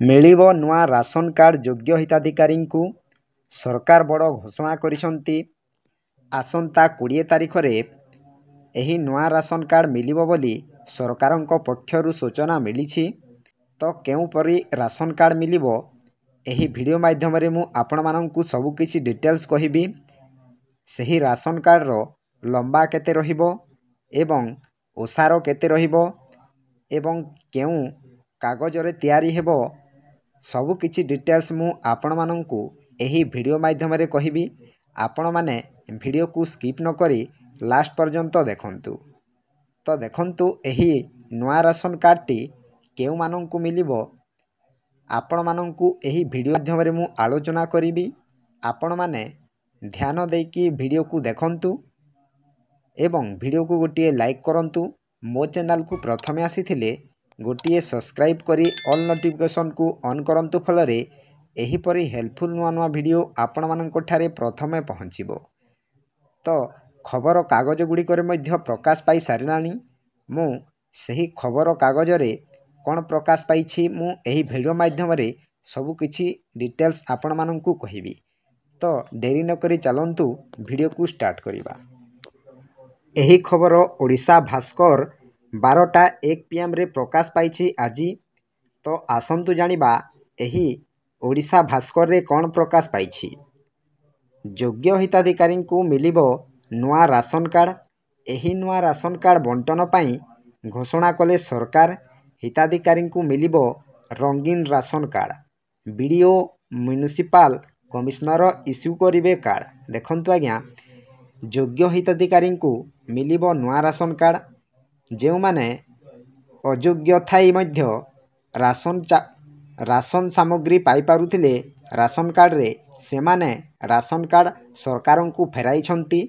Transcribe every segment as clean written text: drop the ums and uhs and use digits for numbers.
ମିଳିବ ନୂଆ ration card ଯୋଗ୍ୟ ହିତାଧିକାରୀଙ୍କୁ ସରକାର ବଡ଼ ଘୋଷଣା କରିଛନ୍ତି। ଆସନ୍ତା 20 ତାରିଖରେ ଏହି ନୂଆ ରାସନ କାର୍ଡ ମିଳିବ ବୋଲି ସରକାରଙ୍କ ପକ୍ଷରୁ ସୂଚନା ମିଳିଛି। ତ କେଉଁପରି ରାସନ କାର୍ଡ ମିଳିବ ଏହି ଭିଡ଼ିଓ ମାଧ୍ୟମରେ ମୁଁ ଆପଣମାନଙ୍କୁ ସବୁକିଛି ଡିଟେଲ୍ସ କହିବି। ସେହି ରାସନ କାର୍ଡର ଲମ୍ବା କେତେ ରହିବ ଏବଂ ଓସାର କେତେ ରହିବ ଏବଂ କେଉଁ କାଗଜରେ ତିଆରି ହେବ, ସବୁକିଛି ଡିଟେଲ୍ସ ମୁଁ ଆପଣମାନଙ୍କୁ ଏହି ଭିଡ଼ିଓ ମାଧ୍ୟମରେ କହିବି। ଆପଣମାନେ ଭିଡ଼ିଓକୁ ସ୍କିପ୍ ନକରି ଲାଷ୍ଟ ପର୍ଯ୍ୟନ୍ତ ଦେଖନ୍ତୁ। ତ ଦେଖନ୍ତୁ, ଏହି ନୂଆ ରାସନ କାର୍ଡଟି କେଉଁମାନଙ୍କୁ ମିଳିବ ଆପଣମାନଙ୍କୁ ଏହି ଭିଡ଼ିଓ ମାଧ୍ୟମରେ ମୁଁ ଆଲୋଚନା କରିବି। ଆପଣମାନେ ଧ୍ୟାନ ଦେଇକି ଭିଡ଼ିଓକୁ ଦେଖନ୍ତୁ ଏବଂ ଭିଡ଼ିଓକୁ ଗୋଟିଏ ଲାଇକ୍ କରନ୍ତୁ। ମୋ ଚ୍ୟାନେଲକୁ ପ୍ରଥମେ ଆସିଥିଲେ ଗୋଟିଏ ସବସ୍କ୍ରାଇବ୍ କରି ଅଲ୍ ନୋଟିଫିକେସନକୁ ଅନ୍ କରନ୍ତୁ, ଫଳରେ ଏହିପରି ହେଲ୍ପଫୁଲ୍ ନୂଆ ନୂଆ ଭିଡ଼ିଓ ଆପଣମାନଙ୍କ ଠାରେ ପ୍ରଥମେ ପହଞ୍ଚିବ। ତ ଖବର କାଗଜ ଗୁଡ଼ିକରେ ମଧ୍ୟ ପ୍ରକାଶ ପାଇ ସାରିଲାଣି। ମୁଁ ସେହି ଖବର କାଗଜରେ କ'ଣ ପ୍ରକାଶ ପାଇଛି ମୁଁ ଏହି ଭିଡ଼ିଓ ମାଧ୍ୟମରେ ସବୁକିଛି ଡିଟେଲ୍ସ ଆପଣମାନଙ୍କୁ କହିବି। ତ ଡେରି ନକରି ଚାଲନ୍ତୁ ଭିଡ଼ିଓକୁ ଷ୍ଟାର୍ଟ କରିବା। ଏହି ଖବର ଓଡ଼ିଶା ଭାସ୍କର 12:01 PM ପ୍ରକାଶ ପାଇଛି ଆଜି। ତ ଆସନ୍ତୁ ଜାଣିବା ଏହି ଓଡ଼ିଶା ଭାସ୍କରରେ କ'ଣ ପ୍ରକାଶ ପାଇଛି। ଯୋଗ୍ୟ ହିତାଧିକାରୀଙ୍କୁ ମିଳିବ ନୂଆ ରାସନ କାର୍ଡ। ଏହି ନୂଆ ରାସନ କାର୍ଡ ବଣ୍ଟନ ପାଇଁ ଘୋଷଣା କଲେ ସରକାର। ହିତାଧିକାରୀଙ୍କୁ ମିଳିବ ରଙ୍ଗୀନ ration card. BDO municipal commissioner issue କରିବେ କାର୍ଡ। ଦେଖନ୍ତୁ ଆଜ୍ଞା, ଯୋଗ୍ୟ ହିତାଧିକାରୀଙ୍କୁ ମିଳିବ ନୂଆ ରାସନ କାର୍ଡ। ଯେଉଁମାନେ ଅଯୋଗ୍ୟ ଥାଇ ମଧ୍ୟ ରାସନ ସାମଗ୍ରୀ ପାଇପାରୁଥିଲେ ରାସନ କାର୍ଡରେ, ସେମାନେ ରାସନ କାର୍ଡ ସରକାରଙ୍କୁ ଫେରାଇଛନ୍ତି।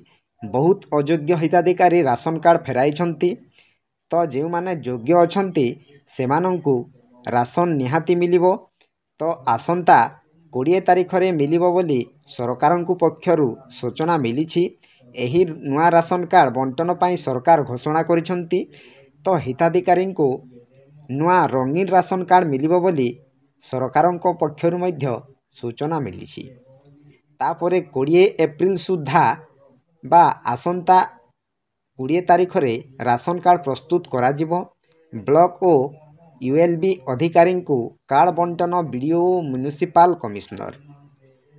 ବହୁତ ଅଯୋଗ୍ୟ ହିତାଧିକାରୀ ରାସନ କାର୍ଡ ଫେରାଇଛନ୍ତି। ତ ଯେଉଁମାନେ ଯୋଗ୍ୟ ଅଛନ୍ତି ସେମାନଙ୍କୁ ରାସନ ନିହାତି ମିଳିବ। ତ ଆସନ୍ତା 20 ତାରିଖରେ ମିଳିବ ବୋଲି ସରକାରଙ୍କ ପକ୍ଷରୁ ସୂଚନା ମିଳିଛି। ଏହି ନୂଆ ରାସନ କାର୍ଡ ବଣ୍ଟନ ପାଇଁ ସରକାର ଘୋଷଣା କରିଛନ୍ତି। ତ ହିତାଧିକାରୀଙ୍କୁ ନୂଆ ରଙ୍ଗୀନ ରାସନ କାର୍ଡ ମିଳିବ ବୋଲି ସରକାରଙ୍କ ପକ୍ଷରୁ ମଧ୍ୟ ସୂଚନା ମିଳିଛି। ତାପରେ 20 ଏପ୍ରିଲ ସୁଦ୍ଧା ବା ଆସନ୍ତା 20 ତାରିଖରେ ରାସନ କାର୍ଡ ପ୍ରସ୍ତୁତ କରାଯିବ। ବ୍ଲକ ଓ ULB ଅଧିକାରୀଙ୍କୁ କାର୍ଡ ବଣ୍ଟନ ବିଡ଼ିଓ ଓ ମ୍ୟୁନିସିପାଲ କମିଶନର।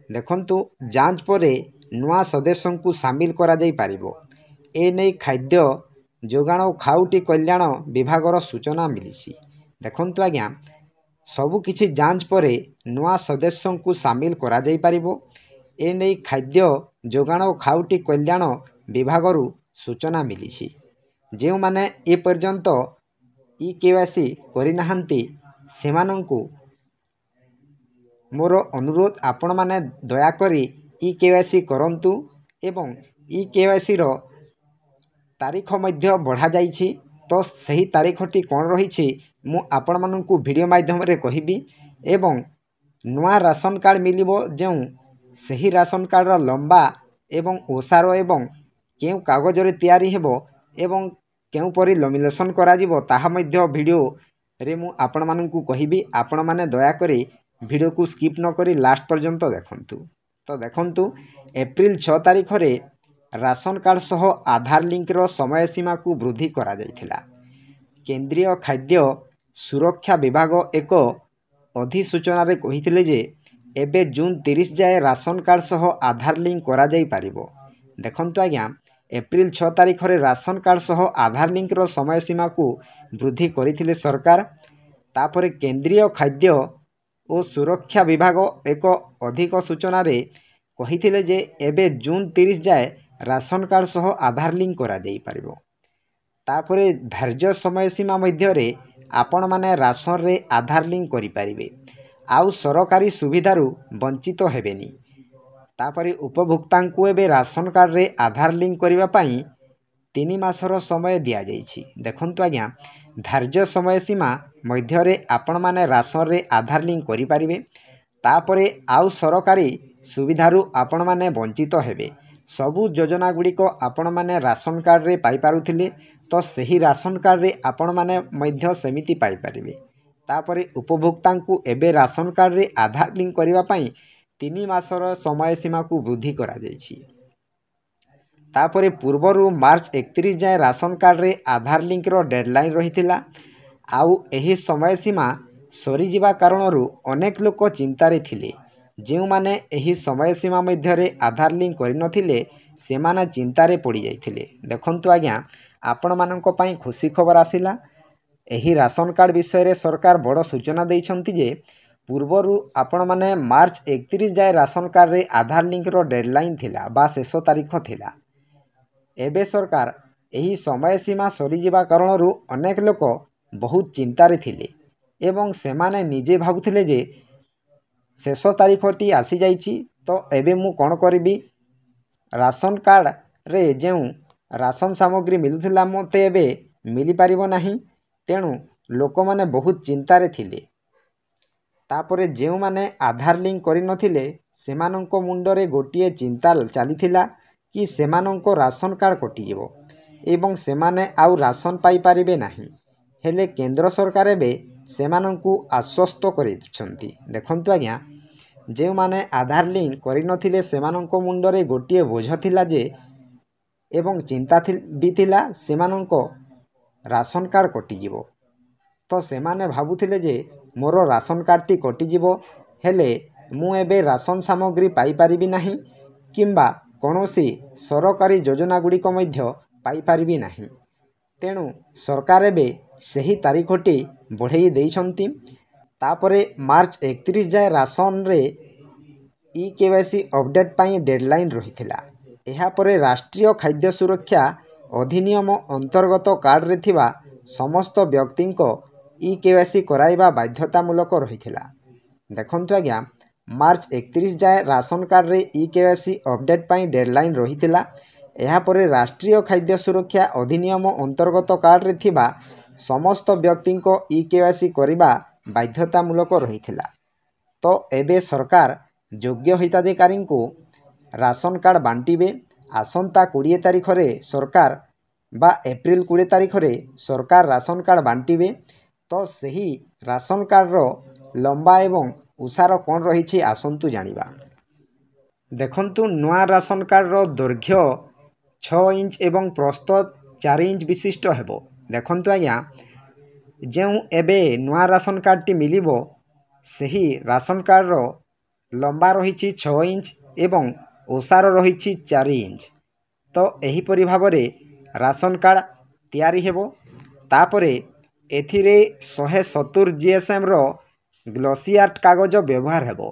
ଦେଖନ୍ତୁ, ଯାଞ୍ଚ ପରେ ନୂଆ ସଦସ୍ୟଙ୍କୁ ସାମିଲ କରାଯାଇପାରିବ। ଏନେଇ ଖାଦ୍ୟ ଯୋଗାଣ ଓ ଖାଉଟି କଲ୍ୟାଣ ବିଭାଗର ସୂଚନା ମିଳିଛି। ଦେଖନ୍ତୁ ଆଜ୍ଞା, ସବୁକିଛି ଯାଞ୍ଚ ପରେ ନୂଆ ସଦସ୍ୟଙ୍କୁ ସାମିଲ କରାଯାଇପାରିବ। ଏନେଇ ଖାଦ୍ୟ ଯୋଗାଣ ଓ ଖାଉଟି କଲ୍ୟାଣ ବିଭାଗରୁ ସୂଚନା ମିଳିଛି। ଯେଉଁମାନେ ଏପର୍ଯ୍ୟନ୍ତ EKYC କରିନାହାନ୍ତି ସେମାନଙ୍କୁ ମୋର ଅନୁରୋଧ, ଆପଣମାନେ ଦୟାକରି EKYC କରନ୍ତୁ ଏବଂ EKYCର ତାରିଖ ମଧ୍ୟ ବଢ଼ାଯାଇଛି। ତ ସେହି ତାରିଖଟି କ'ଣ ରହିଛି ମୁଁ ଆପଣମାନଙ୍କୁ ଭିଡ଼ିଓ ମାଧ୍ୟମରେ କହିବି। ଏବଂ ନୂଆ ରାସନ କାର୍ଡ ମିଳିବ ଯେଉଁ, ସେହି ରାସନ କାର୍ଡର ଲମ୍ବା ଏବଂ ଓସାର ଏବଂ କେଉଁ କାଗଜରେ ତିଆରି ହେବ ଏବଂ କେଉଁପରି ଲମିନେସନ୍ କରାଯିବ ତାହା ମଧ୍ୟ ଭିଡ଼ିଓରେ ମୁଁ ଆପଣମାନଙ୍କୁ କହିବି। ଆପଣମାନେ ଦୟାକରି ଭିଡ଼ିଓକୁ ସ୍କିପ୍ ନକରି ଲାଷ୍ଟ ପର୍ଯ୍ୟନ୍ତ ଦେଖନ୍ତୁ। ତ ଦେଖନ୍ତୁ, ଏପ୍ରିଲ 6 ତାରିଖରେ ରାସନ କାର୍ଡ ସହ ଆଧାର ଲିଙ୍କର ସମୟସୀମାକୁ ବୃଦ୍ଧି କରାଯାଇଥିଲା। କେନ୍ଦ୍ରୀୟ ଖାଦ୍ୟ ସୁରକ୍ଷା ବିଭାଗ ଏକ ଅଧିସୂଚନାରେ କହିଥିଲେ ଯେ ଏବେ ଜୁନ 30 ଯାଏଁ ରାସନ କାର୍ଡ ସହ ଆଧାର ଲିଙ୍କ କରାଯାଇପାରିବ। ଦେଖନ୍ତୁ ଆଜ୍ଞା, ଏପ୍ରିଲ 6 ତାରିଖରେ ରାସନ କାର୍ଡ ସହ ଆଧାର ଲିଙ୍କର ସମୟସୀମାକୁ ବୃଦ୍ଧି କରିଥିଲେ ସରକାର। ତାପରେ କେନ୍ଦ୍ରୀୟ ଖାଦ୍ୟ ଓ ସୁରକ୍ଷା ବିଭାଗ ଏକ ଅଧିକ ସୂଚନାରେ କହିଥିଲେ ଯେ ଏବେ ଜୁନ 30 ଯାଏଁ ରାସନ କାର୍ଡ ସହ ଆଧାର ଲିଙ୍କ କରାଯାଇପାରିବ। ତାପରେ ଧାର୍ଯ୍ୟ ସମୟସୀମା ମଧ୍ୟରେ ଆପଣମାନେ ରାସନରେ ଆଧାର ଲିଙ୍କ କରିପାରିବେ, ଆଉ ସରକାରୀ ସୁବିଧାରୁ ବଞ୍ଚିତ ହେବେନି। ତାପରେ ଉପଭୋକ୍ତାଙ୍କୁ ଏବେ ରାସନ କାର୍ଡରେ ଆଧାର ଲିଙ୍କ କରିବା ପାଇଁ 3 ମାସର ସମୟ ଦିଆଯାଇଛି। ଦେଖନ୍ତୁ ଆଜ୍ଞା, ଧାର୍ଯ୍ୟ ସମୟସୀମା ମଧ୍ୟରେ ଆପଣମାନେ ରାସନରେ ଆଧାର ଲିଙ୍କ କରିପାରିବେ। ତାପରେ ଆଉ ସରକାରୀ ସୁବିଧାରୁ ଆପଣମାନେ ବଞ୍ଚିତ ହେବେ। ସବୁ ଯୋଜନା ଗୁଡ଼ିକ ଆପଣମାନେ ରାସନ କାର୍ଡରେ ପାଇପାରୁଥିଲେ, ତ ସେହି ରାସନ କାର୍ଡରେ ଆପଣମାନେ ମଧ୍ୟ ସେମିତି ପାଇପାରିବେ। तापर उपभोक्तांकु एबे राशन कार्ड रे आधार लिंक करबा पई 3 मासर समय सीमा को वृद्धि करा जायछि। तापर पूर्वरु मार्च 31 जाए राशन कार्ड रे आधार लिंक रो डेडलाइन रहिथिला। आउ एही समय सीमा सरी जिबा कारणरू अनेक लोक चिंतारे थिले। जेउ माने एही समय सीमा मध्य रे आधार लिंक करि नथिले सेमाने चिंतारे पड़ी जाइथिले। देखंतु आज्ञा आपण मानक पई खुशी खबर आसिला। एही राशन कार्ड विषय रे सरकार बड़ सूचना दैछंती जे पूर्वरु आपण माने मार्च 31 जाए राशन कार्ड रे आधार लिंक रो डेडलाइन थिला बा शेष तारीख थिला। एबे सरकार एही समय सीमा सरी जिबा कारणरू अनेक लोक बहुत चिंतारे थिले एवं सेमाने निजे भाबुथिले जे शेष तारीखटी आसी जाइछि तो एबे मु कोन करबी। राशन कार्ड रे जेउ राशन सामग्री मिलुथिला मते एबे मिली पारिबो नाही। तेणु लोक माने बहुत चिंतारे थिले। तापरे जेउ माने आधार लिंक करि नथिले सेमानंको मुंडरे गोटिए चिंता चलीथिला कि सेमानंको राशन कार्ड कटि जिवो एवं सेमाने आउ राशन पाई पारिबे नाही। हेले केंद्र सरकार एबे सेमानंकु आश्वस्त करिछंती। देखंतु आज्ञा जेउ माने आधार लिंक करि नथिले सेमानंको मुंडरे गोटिए बोझ थिला जे एवं चिंता भी थिला सेमानंको राशन कार्ड कटि जिवो। तो सेमाने भाबुथिले जे मोर राशन कार्ड टी कटि जिवो हेले मु एबे राशन सामग्री पाई पारिबी नाही किंबा कोनोसी सरकारी योजना गुड़िक मध्य पाई पारिबी नाही। तेणु सरकार एबे सही तारीखटी बढ़ेई देइछंती। तापरे मार्च 31 जाए राशन रे ई-केवाईसी अपडेट पाई डेडलाइन रहिथिला। एहा परे राष्ट्रीय खाद्य सुरक्षा अधिनियम अंतर्गत कार्ड रे थिबा समस्त व्यक्ति को ई-केवाईसी कराइबा बाध्यतामूलक रहिथिला। देखंतु आज्ञा मार्च 31 जाए राशन कार्ड रे ई-केवाईसी अपडेट पाई डेडलाइन रहिथिला। एहा परे राष्ट्रीय खाद्य सुरक्षा अधिनियम अंतर्गत कार्ड रे थिबा समस्त व्यक्ति को ई-केवाईसी करिबा बाध्यतामूलक रहिथिला। तो एबे सरकार योग्य हिताधिकारी को राशन कार्ड बांटिबे। आसंता 20 तारीख रे सरकार बा एप्रिल 20 तारीख रे सरकार राशन कार्ड बांटिबे। तो सही राशन कार्ड रो लंबा एवं उसार कौन रही आसंतु जानिबा। देखंतु नुआ राशन कार्ड रो दैर्घ्य 6 इंच एवं प्रस्थ 4 इंच विशिष्ट हेबो। देखंतु आज्ञा जेउ एबे नुआ राशन कार्ड टी मिलिबो सही राशन कार्ड रो लंबा रही 6 इंच एवं ओसार रही 4 इंच। तो एही परि भाबरे राशन कार्ड तैयारी हेबो। तापरे एथिरे 170 जीएसएम रो ग्लोसियार कागज व्यवहार हेबो।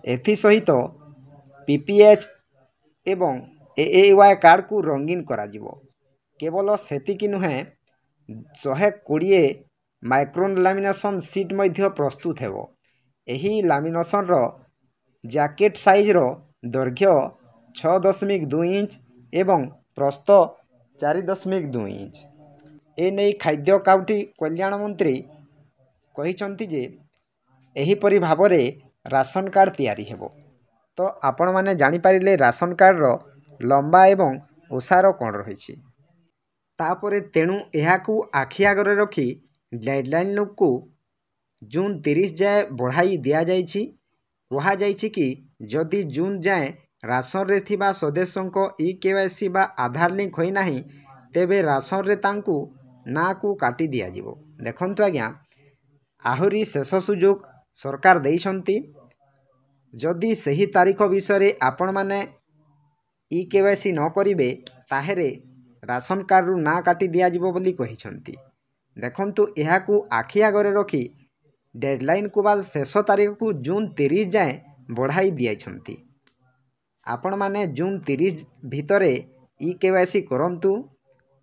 एथि सहित पीपीएच एवं एएवाई कार्ड को रंगीन करा जिवो। केवल सेतिकी नुहे 120 माइक्रोन लैमिनेशन सीट मध्य प्रस्तुत हेबो। एही लैमिनेशन रो जैकेट साइज रो दैर्घ्य 6.2 इंच एवं प्रस्थ 4.2 इंच। ए नै खाद्य काउटी कल्याण मंत्री कहिसंती जे एही परि भाबरे राशन कार्ड तैयारी हेबो। तो आपण माने जानि पारिले राशन कार्ड रो लंबा एवं ओसार कोन रहिछि। तापरे तेणु एहाकू आखि आगरे रखी गाइडलाइन को जून 30 जाए बढ़ाई दिया जाइछि। कहा जाइछि कि जदि जून जाए राशन रे थिबा सदस्यों ई-केवाईसी बा आधार लिंक होई नाही तेबे राशन रे तांकू ना को काटी दिया जिवो। देखंतु आज्ञा आहुरी शेष सुजोग सरकार देइछंती। जदि सही तारीख विषय आपण माने ई-केवाईसी न करिवे ताहेरे राशन कार्ड रु ना काटी दिया जिवो बोली कहिछंती। देखंतु एहाकू आखि आगरे रखी डेडलाइन को बाद शेष तारीख को जून 30 जाए बढ़ाई दियाछंती। आपण माने जून 30 भितरे ई-केवाईसी करंतु।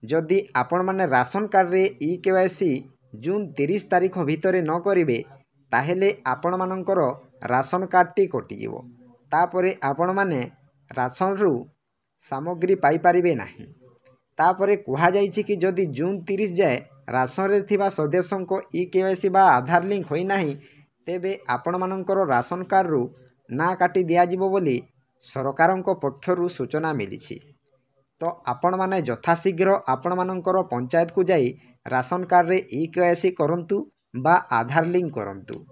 जदि आपण माने राशन कार्ड रे ई-केवाईसी जून 30 तारीख भितरे न करिवे ताहेले आपण मानकर राशन कार्ड टी कटि जिवो। तापरे आपण माने राशन रु सामग्री पाई पारिबे नाही। तापरे कहा जाइछि कि जदि जून 30 जाए राशन रे थिबा सदस्यों ई-केवाईसी बा आधार लिंक होई नाही तेबे आपण मानकर राशन कार्ड रु ना काटी दिया जिवो बोली सरकारक पक्षरु सूचना मिलिछि। तो आपण माने यथाशीघ्र आपण मानकर पंचायत को जाई राशन कार्ड रे ई-केवाईसी करंतु ବା ଆଧାର ଲିଙ୍କ୍ କରନ୍ତୁ।